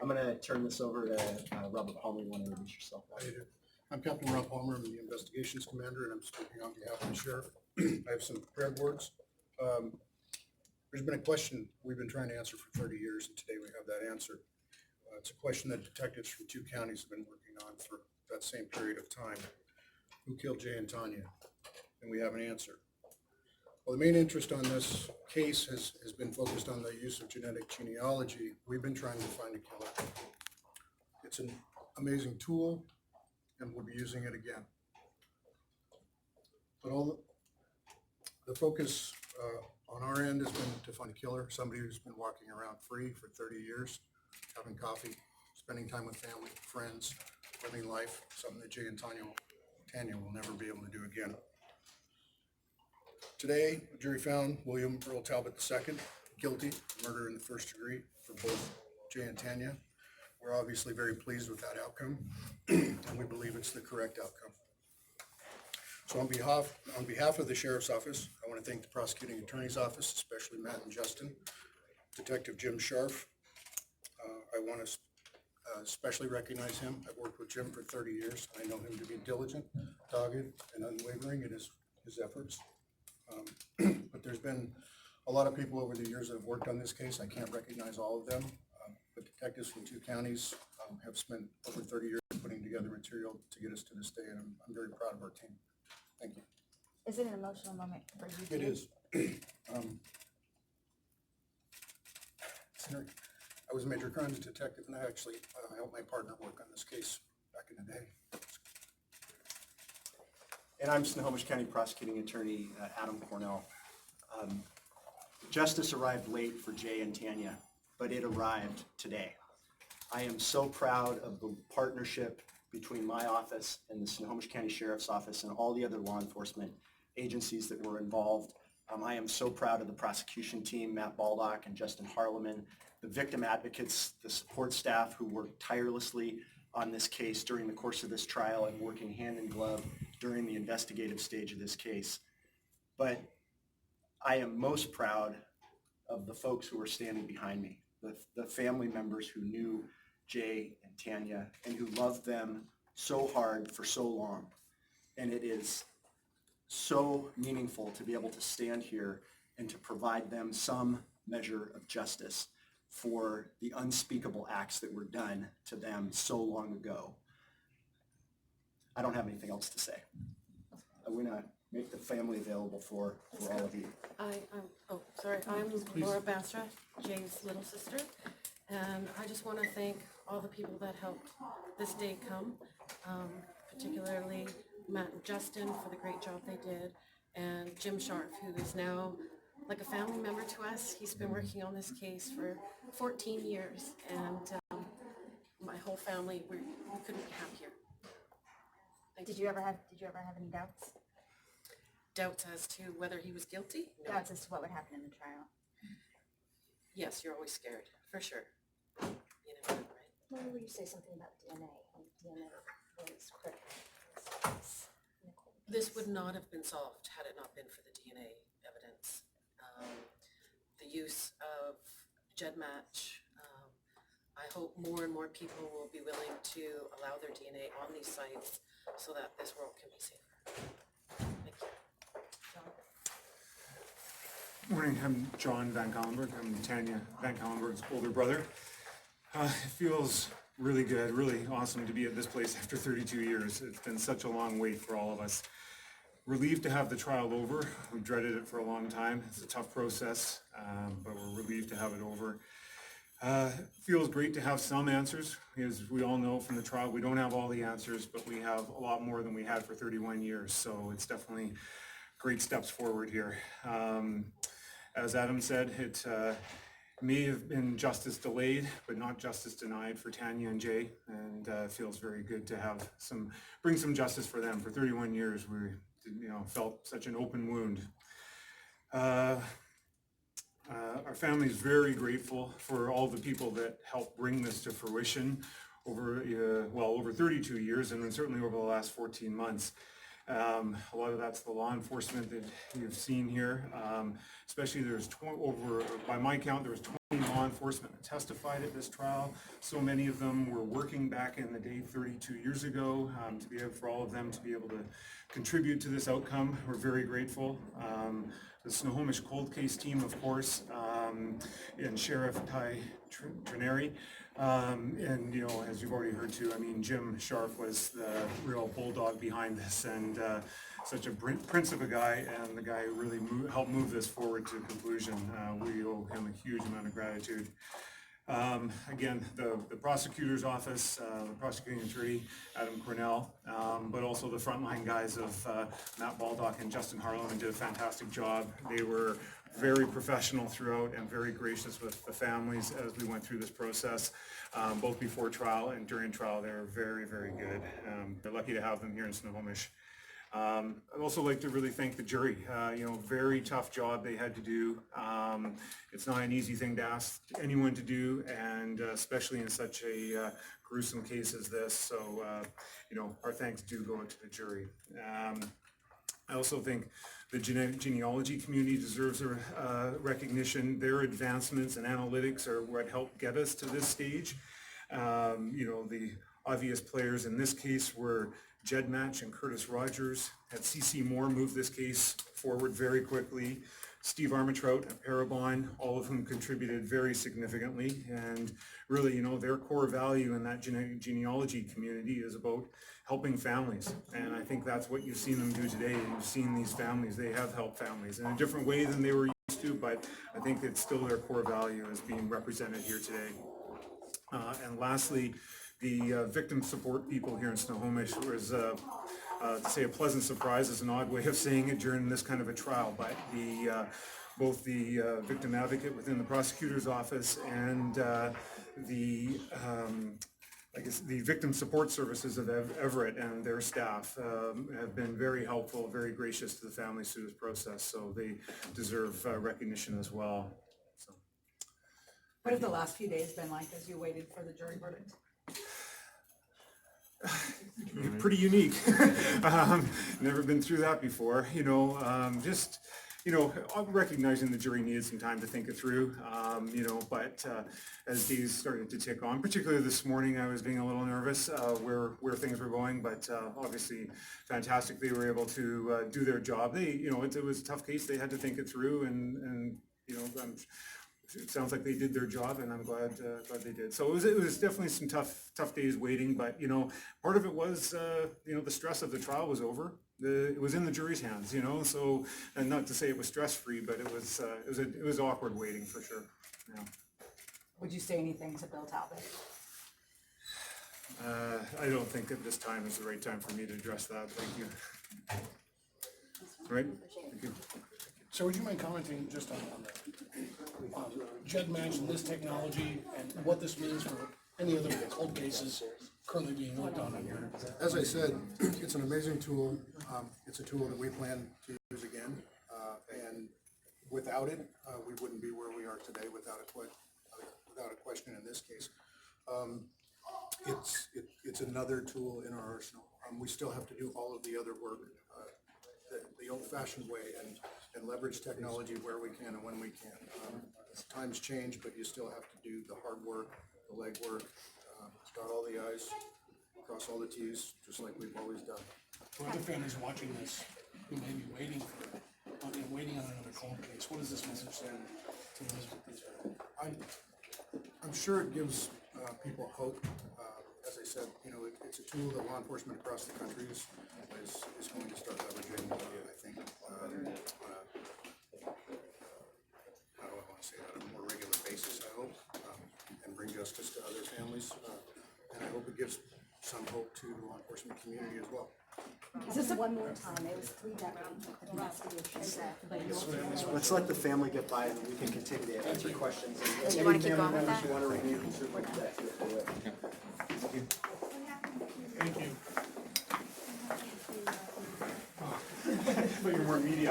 I'm going to turn this over to Robert Palmer. You want to introduce yourself? How you doing? I'm Captain Rob Palmer. I'm the investigations commander, and I'm speaking on behalf of the sheriff. I have some prepared words. There's been a question we've been trying to answer for 30 years, and today we have that answer. It's a question that detectives from 2 counties have been working on for that same period of time. Who killed Jay and Tanya? And we have an answer. Well, the main interest on this case has been focused on the use of genetic genealogy. We've been trying to find a killer. It's an amazing tool, and we'll be using it again. But all the focus on our end has been to find a killer, somebody who's been walking around free for 30 years, having coffee, spending time with family, friends, living life, something that Jay and Tanya will never be able to do again. Today, the jury found William Talbott II guilty of murder in the first degree for both Jay and Tanya. We're obviously very pleased with that outcome, and we believe it's the correct outcome. So on behalf of the Sheriff's Office, I want to thank the Prosecuting Attorney's Office, especially Matt and Justin, Detective Jim Scharf. I want to especially recognize him. I've worked with Jim for 30 years. I know him to be diligent, dogged, and unwavering in his efforts. But there's been a lot of people over the years that have worked on this case. I can't recognize all of them, but detectives from 2 counties have spent over 30 years putting together material to get us to this day, and I'm very proud of our team. Thank you. Is it an emotional moment for you too? It is. I was a major crimes detective, and I actually helped my partner work on this case back in the day. And I'm Snohomish County Prosecuting Attorney Adam Cornell. Justice arrived late for Jay and Tanya, but it arrived today. I am so proud of the partnership between my office and the Snohomish County Sheriff's Office and all the other law enforcement agencies that were involved. I am so proud of the prosecution team, Matt Baldock and Justin Harleman, the victim advocates, the support staff who worked tirelessly on this case during the course of this trial and working hand in glove during the investigative stage of this case. But I am most proud of the folks who are standing behind me, the family members who knew Jay and Tanya and who loved them so hard for so long. And it is so meaningful to be able to stand here and to provide them some measure of justice for the unspeakable acts that were done to them so long ago. I don't have anything else to say. I'm going to make the family available for all of you. I'm Laura Basra, Jay's little sister, and I just want to thank all the people that helped this day come, particularly Matt and Justin for the great job they did, and Jim Scharf, who is now like a family member to us. He's been working on this case for 14 years, and my whole family, we couldn't be happier. Did you ever have any doubts? Doubts as to whether he was guilty? No. Doubts as to what would happen in the trial? Yes, you're always scared, for sure. You know, right? Well, you say something about DNA, and DNA was critical. This would not have been solved had it not been for the DNA evidence. The use of GEDmatch. I hope more and more people will be willing to allow their DNA on these sites so that this world can be safer. Thank you. Morning, I'm John Van Kallenberg. I'm Tanya Van Kallenberg's older brother. It feels really good, really awesome to be at this place after 32 years. It's been such a long wait for all of us. Relieved to have the trial over. We dreaded it for a long time. It's a tough process, but we're relieved to have it over. Feels great to have some answers. As we all know from the trial, we don't have all the answers, but we have a lot more than we had for 31 years. So it's definitely great steps forward here. As Adam said, it may have been justice delayed, but not justice denied for Tanya and Jay, and feels very good to have bring some justice for them. For 31 years, we felt such an open wound. Our family is very grateful for all the people that helped bring this to fruition over 32 years, and certainly over the last 14 months. A lot of that's the law enforcement that you've seen here. Especially by my count, there was law enforcement that testified at this trial. So many of them were working back in the day 32 years ago. To be able, for all of them to be able to contribute to this outcome, we're very grateful. The Snohomish cold case team, of course, and Sheriff Ty Trineri. And, you know, as you've already heard too, I mean, Jim Sharp was the real bulldog behind this, and such a prince of a guy, and the guy who really helped move this forward to conclusion. We owe him a huge amount of gratitude. Again, the prosecutor's office, the prosecuting attorney, Adam Cornell, but also the frontline guys of Matt Baldock and Justin Harlan did a fantastic job. They were very professional throughout and very gracious with the families as we went through this process, both before trial and during trial. They were very, very good. We're lucky to have them here in Snohomish. I'd also like to really thank the jury. You know, very tough job they had to do. It's not an easy thing to ask anyone to do, and especially in such a gruesome case as this. So, you know, our thanks do go to the jury. I also think the genealogy community deserves a recognition. Their advancements and analytics are what helped get us to this stage. You know, the obvious players in this case were Jed Match and Curtis Rogers. Had C.C. Moore move this case forward very quickly. Steve Armitrout and Parabon, all of whom contributed very significantly. And really, you know, their core value in that genealogy community is about helping families. And I think that's what you've seen them do today. You've seen these families, they have helped families in a different way than they were used to, but I think it's still their core value is being represented here today. And lastly, the victim support people here in Snohomish was, to say a pleasant surprise is an odd way of saying it during this kind of a trial, but both the victim advocate within the prosecutor's office and I guess the victim support services of Everett and their staff have been very helpful, very gracious to the families through this process, so they deserve recognition as well. So. What have the last few days been like as you waited for the jury verdict? Pretty unique. Never been through that before. You know, just, you know, recognizing the jury needed some time to think it through, you know, but as days started to tick on, particularly this morning, I was being a little nervous where things were going, but obviously fantastic they were able to do their job. They, you know, it was a tough case. They had to think it through, and you know, it sounds like they did their job, and I'm glad they did. So it was definitely some tough days waiting, but you know, part of it was you know, the stress of the trial was over. It was in the jury's hands, you know. So, and not to say it was stress free, but it was awkward waiting for sure. Yeah. Would you say anything to Bill Talbott? I don't think at this time is the right time for me to address that. Thank you. All right. Thank you. So would you mind commenting just on the Jed Match and this technology and what this means for any other cold cases currently being worked on here? As I said, it's an amazing tool. It's a tool that we plan to use again, and without it, we wouldn't be where we are today. Without a question in this case, it's another tool in our arsenal. We still have to do all of the other work the old-fashioned way and leverage technology where we can and when we can. Times change, but you still have to do the hard work, the legwork, dot all the I's, cross all the T's, just like we've always done. For other families watching this who may be waiting on another cold case, what does this message send to those families? I'm sure it gives people hope. As I said, you know, it's a tool that law enforcement across the country is going to start leveraging, I think, I don't want to say that, on a more regular basis, I hope, and bring justice to other families. And I hope it gives some hope to the law enforcement community as well. One more time, it was 3 decades of investigation said. Let's let the family get by, and we can continue to answer questions. And Do you any wanna keep family going with members that? who want to review, can certainly do that too. Thank you. But you're more media.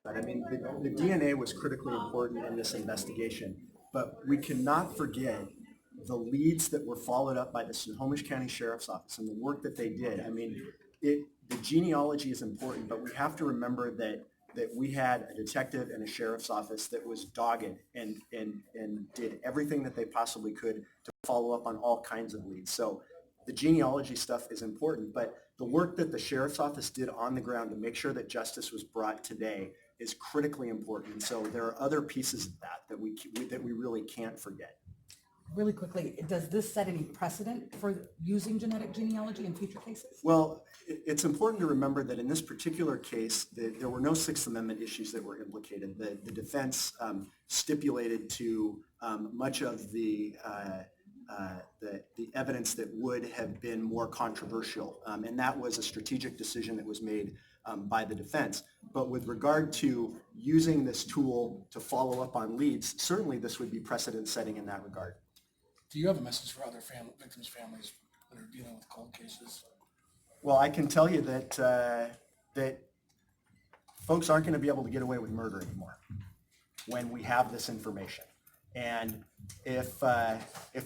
I mean, the DNA was critically important in this investigation, but we cannot forget the leads that were followed up by the Snohomish County Sheriff's Office and the work that they did. I mean, the genealogy is important, but we have to remember that we had a detective and a sheriff's office that was dogged and did everything that they possibly could to follow up on all kinds of leads. So the genealogy stuff is important, but the work that the sheriff's office did on the ground to make sure that justice was brought today is critically important. And so there are other pieces of that we really can't forget. Really quickly, does this set any precedent for using genetic genealogy in future cases? Well, it's important to remember that in this particular case, there were no Sixth Amendment issues that were implicated. The defense stipulated to much of the evidence that would have been more controversial, and that was a strategic decision that was made by the defense. But with regard to using this tool to follow up on leads, certainly this would be precedent-setting in that regard. Do you have a message for other victims' families that are dealing with cold cases? Well, I can tell you that folks aren't going to be able to get away with murder anymore when we have this information. And if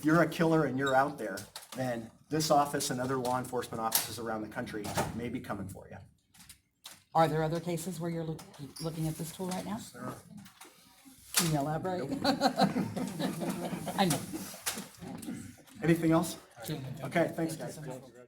you're a killer and you're out there, then this office and other law enforcement offices around the country may be coming for you. Are there other cases where you're looking at this tool right now? Can you elaborate? I know. Anything else? Gentlemen, thank you. Okay, thanks, Thank you guys. so much.